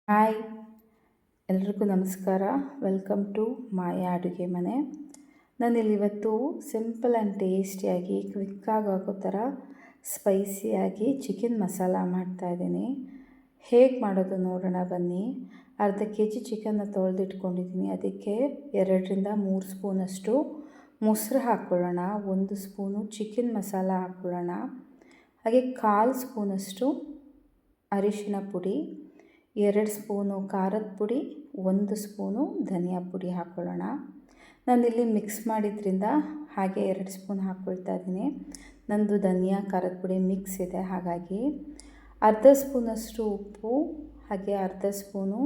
Hi, ಎಲ್ರಿಗೂ ನಮಸ್ಕಾರ. Welcome to ಮಾಯಾ ಅಡುಗೆ ಮನೆ. ನಾನಿಲ್ಲಿವತ್ತು ಸಿಂಪಲ್ ಆ್ಯಂಡ್ ಟೇಸ್ಟಿಯಾಗಿ ಕ್ವಿಕ್ಕಾಗಿ ಆಗೋ ಥರ ಸ್ಪೈಸಿಯಾಗಿ ಚಿಕನ್ ಮಸಾಲ ಮಾಡ್ತಾಯಿದ್ದೀನಿ. ಹೇಗೆ ಮಾಡೋದು ನೋಡೋಣ ಬನ್ನಿ. ಅರ್ಧ kg ಚಿಕನ್ನ ತೊಳೆದಿಟ್ಕೊಂಡಿದ್ದೀನಿ. ಅದಕ್ಕೆ 2ರಿಂದ 3 ಸ್ಪೂನಷ್ಟು ಮೊಸರು ಹಾಕ್ಕೊಳ್ಳೋಣ. 1 ಸ್ಪೂನು ಚಿಕನ್ ಮಸಾಲ ಹಾಕ್ಕೊಳ್ಳೋಣ. ಹಾಗೆ 1/4 ಸ್ಪೂನಷ್ಟು ಅರಿಶಿನ ಪುಡಿ, 2 ಸ್ಪೂನು ಖಾರದ ಪುಡಿ, 1 ಸ್ಪೂನು ಧನಿಯಾ ಪುಡಿ ಹಾಕ್ಕೊಳ್ಳೋಣ. ನಾನಿಲ್ಲಿ ಮಿಕ್ಸ್ ಮಾಡಿದ್ರಿಂದ ಹಾಗೆ 2 ಸ್ಪೂನ್ ಹಾಕ್ಕೊಳ್ತಾ ಇದ್ದೀನಿ. ನಂದು ಧನಿಯಾ ಖಾರದ ಪುಡಿ ಮಿಕ್ಸ್ ಇದೆ, ಹಾಗಾಗಿ ಅರ್ಧ ಸ್ಪೂನಷ್ಟು ಉಪ್ಪು, ಹಾಗೆ ಅರ್ಧ ಸ್ಪೂನು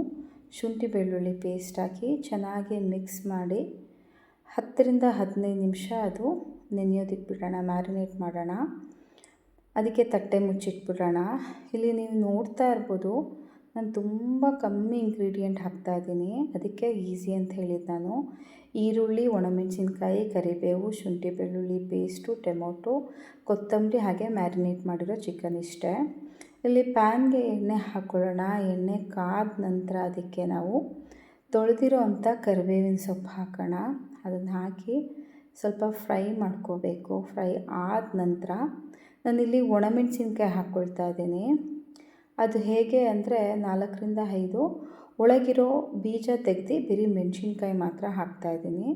ಶುಂಠಿ ಬೆಳ್ಳುಳ್ಳಿ ಪೇಸ್ಟ್ ಹಾಕಿ ಚೆನ್ನಾಗಿ ಮಿಕ್ಸ್ ಮಾಡಿ 10ರಿಂದ 15 ನಿಮಿಷ ಅದು ನೆನೆಯೋದಕ್ಕೆ ಬಿಡೋಣ, ಮ್ಯಾರಿನೇಟ್ ಮಾಡೋಣ. ಅದಕ್ಕೆ ತಟ್ಟೆ ಮುಚ್ಚಿಟ್ಬಿಡೋಣ. ಇಲ್ಲಿ ನೀವು ನೋಡ್ತಾ ಇರ್ಬೋದು, ನಾನು ತುಂಬ ಕಮ್ಮಿ ಇಂಗ್ರೀಡಿಯೆಂಟ್ ಹಾಕ್ತಾಯಿದ್ದೀನಿ. ಅದಕ್ಕೆ ಈಸಿ ಅಂತ ಹೇಳಿದ್ದು ನಾನು. ಈರುಳ್ಳಿ, ಒಣಮೆಣಸಿನ್ಕಾಯಿ, ಕರಿಬೇವು, ಶುಂಠಿ ಬೆಳ್ಳುಳ್ಳಿ ಪೇಸ್ಟು, ಟೊಮೊಟೊ, ಕೊತ್ತಂಬರಿ, ಹಾಗೆ ಮ್ಯಾರಿನೇಟ್ ಮಾಡಿರೋ ಚಿಕನ್ ಇಷ್ಟೇ. ಇಲ್ಲಿ ಪ್ಯಾನ್ಗೆ ಎಣ್ಣೆ ಹಾಕ್ಕೊಳ್ಳೋಣ. ಎಣ್ಣೆ ಕಾದ ನಂತರ ಅದಕ್ಕೆ ನಾವು ತೊಳೆದಿರೋ ಅಂಥ ಕರಿಬೇವಿನ ಸೊಪ್ಪು ಹಾಕೋಣ. ಅದನ್ನು ಹಾಕಿ ಸ್ವಲ್ಪ ಫ್ರೈ ಮಾಡ್ಕೋಬೇಕು. ಫ್ರೈ ಆದ ನಂತರ ನಾನಿಲ್ಲಿ ಒಣಮೆಣಸಿನ್ಕಾಯಿ ಹಾಕ್ಕೊಳ್ತಾ ಇದ್ದೀನಿ. ಅದು ಹೇಗೆ ಅಂದರೆ 4ರಿಂದ 5 ಒಳಗಿರೋ ಬೀಜ ತೆಗೆದು ಬರೀ ಮೆಣಸಿನ್ಕಾಯಿ ಮಾತ್ರ ಹಾಕ್ತಾಯಿದ್ದೀನಿ.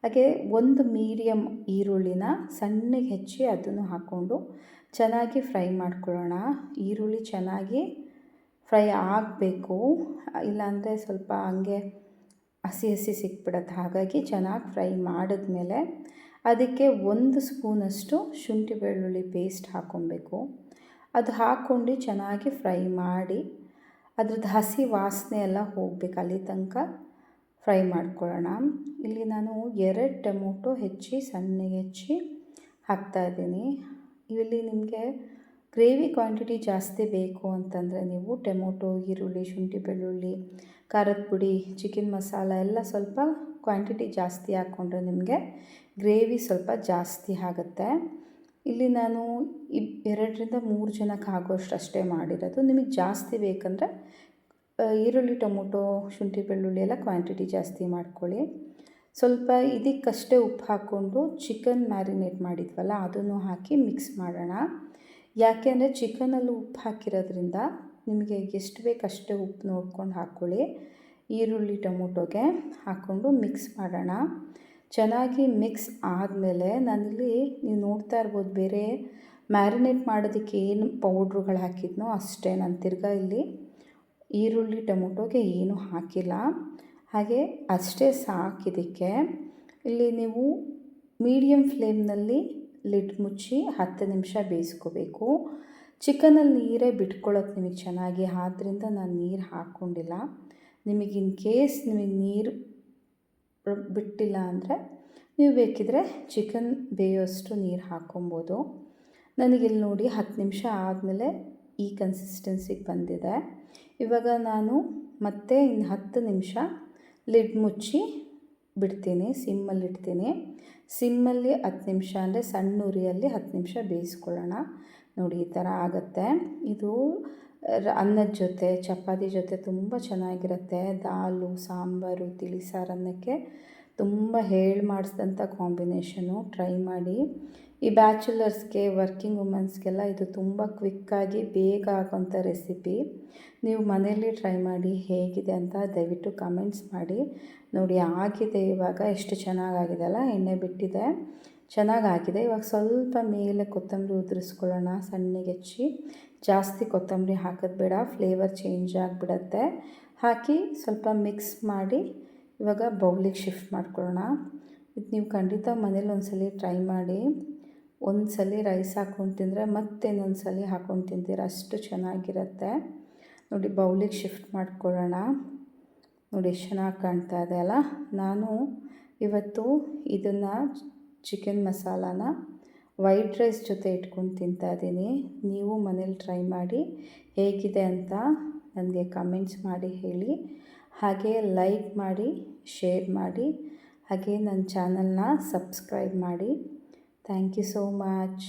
ಹಾಗೆ 1 ಮೀಡಿಯಮ್ ಈರುಳ್ಳಿನ ಸಣ್ಣಗೆ ಹೆಚ್ಚಿ ಅದನ್ನು ಹಾಕ್ಕೊಂಡು ಚೆನ್ನಾಗಿ ಫ್ರೈ ಮಾಡ್ಕೊಳ್ಳೋಣ. ಈರುಳ್ಳಿ ಚೆನ್ನಾಗಿ ಫ್ರೈ ಆಗಬೇಕು, ಇಲ್ಲಾಂದರೆ ಸ್ವಲ್ಪ ಹಂಗೆ ಹಸಿ ಹಸಿ ಸಿಕ್ಬಿಡತ್ತೆ. ಹಾಗಾಗಿ ಚೆನ್ನಾಗಿ ಫ್ರೈ ಮಾಡಿದ್ಮೇಲೆ ಅದಕ್ಕೆ 1 ಸ್ಪೂನಷ್ಟು ಶುಂಠಿ ಬೆಳ್ಳುಳ್ಳಿ ಪೇಸ್ಟ್ ಹಾಕ್ಕೊಬೇಕು. ಅದು ಹಾಕ್ಕೊಂಡು ಚೆನ್ನಾಗಿ ಫ್ರೈ ಮಾಡಿ ಅದ್ರದ್ದು ಹಸಿ ವಾಸನೆ ಎಲ್ಲ ಹೋಗಬೇಕು, ಅಲ್ಲಿ ತನಕ ಫ್ರೈ ಮಾಡ್ಕೊಳ್ಳೋಣ. ಇಲ್ಲಿ ನಾನು 2 ಟೊಮೊಟೊ ಸಣ್ಣಗೆ ಹೆಚ್ಚಿ ಹಾಕ್ತಾಯಿದ್ದೀನಿ. ಇಲ್ಲಿ ನಿಮಗೆ ಗ್ರೇವಿ ಕ್ವಾಂಟಿಟಿ ಜಾಸ್ತಿ ಬೇಕು ಅಂತಂದರೆ ನೀವು ಟೊಮೊಟೊ, ಈರುಳ್ಳಿ, ಶುಂಠಿ ಬೆಳ್ಳುಳ್ಳಿ, ಖಾರದ ಪುಡಿ, ಚಿಕನ್ ಮಸಾಲ ಎಲ್ಲ ಸ್ವಲ್ಪ ಕ್ವಾಂಟಿಟಿ ಜಾಸ್ತಿ ಹಾಕ್ಕೊಂಡ್ರೆ ನಿಮಗೆ ಗ್ರೇವಿ ಸ್ವಲ್ಪ ಜಾಸ್ತಿ ಆಗುತ್ತೆ. ಇಲ್ಲಿ ನಾನು 2ರಿಂದ 3 ಜನಕ್ಕೆ ಆಗೋಷ್ಟು ಅಷ್ಟೇ ಮಾಡಿರೋದು. ನಿಮಗೆ ಜಾಸ್ತಿ ಬೇಕಂದರೆ ಈರುಳ್ಳಿ, ಟೊಮೊಟೊ, ಶುಂಠಿ ಬೆಳ್ಳುಳ್ಳಿ ಎಲ್ಲ ಕ್ವಾಂಟಿಟಿ ಜಾಸ್ತಿ ಮಾಡ್ಕೊಳ್ಳಿ. ಸ್ವಲ್ಪ ಇದಕ್ಕಷ್ಟೇ ಉಪ್ಪು ಹಾಕ್ಕೊಂಡು ಚಿಕನ್ ಮ್ಯಾರಿನೇಟ್ ಮಾಡಿದ್ವಲ್ಲ ಅದನ್ನು ಹಾಕಿ ಮಿಕ್ಸ್ ಮಾಡೋಣ. ಯಾಕೆ ಅಂದರೆ ಚಿಕನಲ್ಲಿ ಉಪ್ಪು ಹಾಕಿರೋದ್ರಿಂದ ನಿಮಗೆ ಎಷ್ಟು ಬೇಕು ಅಷ್ಟೇ ಉಪ್ಪು ನೋಡ್ಕೊಂಡು ಹಾಕ್ಕೊಳ್ಳಿ. ಈರುಳ್ಳಿ, ಟೊಮೊಟೊಗೆ ಹಾಕ್ಕೊಂಡು ಮಿಕ್ಸ್ ಮಾಡೋಣ. ಚೆನ್ನಾಗಿ ಮಿಕ್ಸ್ ಆದಮೇಲೆ ನಾನಿಲ್ಲಿ ನೀವು ನೋಡ್ತಾ ಇರ್ಬೋದು, ಬೇರೆ ಮ್ಯಾರಿನೇಟ್ ಮಾಡೋದಕ್ಕೆ ಏನು ಪೌಡ್ರುಗಳು ಹಾಕಿದ್ನೋ ಅಷ್ಟೇ. ನಾನು ತಿರ್ಗಾ ಇಲ್ಲಿ ಈರುಳ್ಳಿ, ಟೊಮೊಟೊಗೆ ಏನೂ ಹಾಕಿಲ್ಲ. ಹಾಗೆ ಅಷ್ಟೇ ಸಾಕಿದ್ದಕ್ಕೆ. ಇಲ್ಲಿ ನೀವು ಮೀಡಿಯಮ್ ಫ್ಲೇಮ್ನಲ್ಲಿ ಲಿಡ್ ಮುಚ್ಚಿ 10 ನಿಮಿಷ ಬೇಯಿಸ್ಕೋಬೇಕು. ಚಿಕನಲ್ಲಿ ನೀರೇ ಬಿಟ್ಕೊಳ್ಳೋದು ನಿಮಗೆ ಚೆನ್ನಾಗಿ, ಆದ್ದರಿಂದ ನಾನು ನೀರು ಹಾಕ್ಕೊಂಡಿಲ್ಲ. ನಿಮಗೆ ಇನ್ ಕೇಸ್ ನಿಮಗೆ ನೀರು ಬಿಟ್ಟಿಲ್ಲ ಅಂದರೆ ನೀವು ಬೇಕಿದ್ರೆ ಚಿಕನ್ ಬೇಯೋಷ್ಟು ನೀರು ಹಾಕ್ಕೊಬೋದು. ನನಗಿಲ್ಲಿ ನೋಡಿ 10 ನಿಮಿಷ ಆದಮೇಲೆ ಈ ಕನ್ಸಿಸ್ಟೆನ್ಸಿಗೆ ಬಂದಿದೆ. ಇವಾಗ ನಾನು ಮತ್ತೆ ಇನ್ನು 10 ನಿಮಿಷ ಲಿಡ್ ಮುಚ್ಚಿ ಬಿಡ್ತೀನಿ, ಸಿಮ್ಮಲ್ಲಿಡ್ತೀನಿ. ಸಿಮ್ಮಲ್ಲಿ 10 ನಿಮಿಷ ಅಂದರೆ ಸಣ್ಣ ಉರಿಯಲ್ಲಿ 10 ನಿಮಿಷ ಬೇಯಿಸ್ಕೊಳ್ಳೋಣ. ನೋಡಿ ಈ ಥರ ಆಗುತ್ತೆ. ಇದು ಅನ್ನದ ಜೊತೆ, ಚಪಾತಿ ಜೊತೆ ತುಂಬ ಚೆನ್ನಾಗಿರುತ್ತೆ. ದಾಲು, ಸಾಂಬಾರು, ತಿಳಿಸಾರನ್ನಕ್ಕೆ ತುಂಬ ಮಾಡಿಸಿದಂಥ ಕಾಂಬಿನೇಷನು. ಟ್ರೈ ಮಾಡಿ. ಈ ಬ್ಯಾಚುಲರ್ಸ್ಗೆ, ವರ್ಕಿಂಗ್ ವುಮೆನ್ಸ್ಗೆಲ್ಲ ಇದು ತುಂಬ ಕ್ವಿಕ್ಕಾಗಿ ಬೇಗ ಆಗೋಂಥ ರೆಸಿಪಿ. ನೀವು ಮನೆಯಲ್ಲಿ ಟ್ರೈ ಮಾಡಿ ಹೇಗಿದೆ ಅಂತ ದಯವಿಟ್ಟು ಕಮೆಂಟ್ಸ್ ಮಾಡಿ. ನೋಡಿ ಆಗಿದೆ, ಇವಾಗ ಎಷ್ಟು ಚೆನ್ನಾಗಾಗಿದೆ ಅಲ್ಲ, ಎಣ್ಣೆ ಬಿಟ್ಟಿದೆ, ಚೆನ್ನಾಗಾಗಿದೆ. ಇವಾಗ ಸ್ವಲ್ಪ ಮೇಲೆ ಕೊತ್ತಂಬರಿ ಉದುರಿಸ್ಕೊಳ್ಳೋಣ ಸಣ್ಣಗೆ ಹೆಚ್ಚಿ. ಜಾಸ್ತಿ ಕೊತ್ತಂಬರಿ ಹಾಕೋದು ಬೇಡ, ಫ್ಲೇವರ್ ಚೇಂಜ್ ಆಗಿಬಿಡತ್ತೆ. ಹಾಕಿ ಸ್ವಲ್ಪ ಮಿಕ್ಸ್ ಮಾಡಿ ಇವಾಗ ಬೌಲಿಗೆ ಶಿಫ್ಟ್ ಮಾಡ್ಕೊಳ್ಳೋಣ. ಇದು ನೀವು ಖಂಡಿತ ಮನೇಲಿ ಒಂದ್ಸಲ ಟ್ರೈ ಮಾಡಿ. ಒಂದ್ಸಲ ರೈಸ್ ಹಾಕ್ಕೊಂಡು ತಿಂದರೆ ಮತ್ತೆ ಇನ್ನೊಂದ್ಸಲ ಹಾಕ್ಕೊಂಡು ತಿಂತೀರ, ಅಷ್ಟು ಚೆನ್ನಾಗಿರುತ್ತೆ. ನೋಡಿ ಬೌಲಿಗೆ ಶಿಫ್ಟ್ ಮಾಡ್ಕೊಳ್ಳೋಣ. ನೋಡಿ ಎಷ್ಟು ಚೆನ್ನಾಗಿ ಕಾಣ್ತಾ ಇದೆ ಅಲ್ಲ. ನಾನು ಇವತ್ತು ಇದನ್ನು ಚಿಕನ್ ಮಸಾಲಾನ ವೈಟ್ ರೈಸ್ ಜೊತೆ ಇಟ್ಕೊಂಡು ತಿಂತಾಯಿದ್ದೀನಿ. ನೀವು ಮನೇಲಿ ಟ್ರೈ ಮಾಡಿ ಹೇಗಿದೆ ಅಂತ ನನಗೆ ಕಮೆಂಟ್ಸ್ ಮಾಡಿ ಹೇಳಿ. ಹಾಗೆ ಲೈಕ್ ಮಾಡಿ, ಶೇರ್ ಮಾಡಿ, ಹಾಗೆ ನನ್ನ ಚಾನಲ್ನ ಸಬ್ಸ್ಕ್ರೈಬ್ ಮಾಡಿ. Thank you so much.